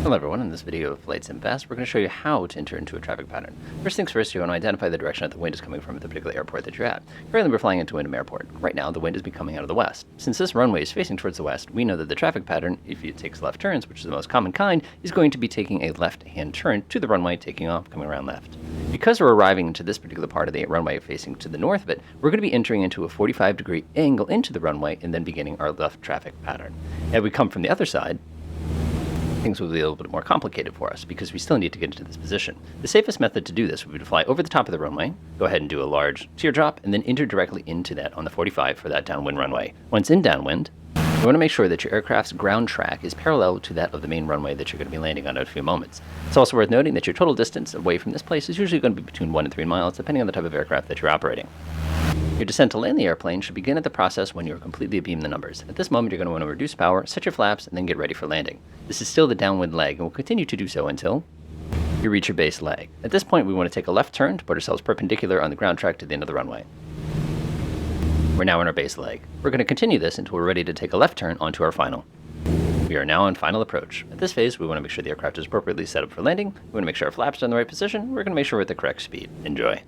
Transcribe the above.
Hello everyone, in this video of Flight Sim Fast, we're going to show you how to enter into a traffic pattern. First things first, you want to identify the direction that the wind is coming from at the particular airport that you're at. Currently we're flying into Wyndham Airport. Right now the wind is coming out of the west. Since this runway is facing towards the west, we know that the traffic pattern, if it takes left turns, which is the most common kind, is going to be taking a left-hand turn to the runway, taking off, coming around left. Because we're arriving into this particular part of the runway facing to the north of it, we're going to be entering into a 45-degree angle into the runway and then beginning our left traffic pattern. If we come from the other side, things will be a little bit more complicated for us because we still need to get into this position. The safest method to do this would be to fly over the top of the runway, go ahead and do a large teardrop, and then enter directly into that on the 45 for that downwind runway. Once in downwind, you want to make sure that your aircraft's ground track is parallel to that of the main runway that you're going to be landing on in a few moments. It's also worth noting that your total distance away from this place is usually going to be between 1 and 3 miles, depending on the type of aircraft that you're operating. Your descent to land the airplane should begin at the process when you're completely abeam the numbers. At this moment, you're going to want to reduce power, set your flaps, and then get ready for landing. This is still the downwind leg, and will continue to do so until you reach your base leg. At this point, we want to take a left turn to put ourselves perpendicular on the ground track to the end of the runway. We're now in our base leg. We're going to continue this until we're ready to take a left turn onto our final. We are now on final approach. At this phase, we want to make sure the aircraft is appropriately set up for landing. We want to make sure our flaps are in the right position. We're going to make sure we're at the correct speed. Enjoy.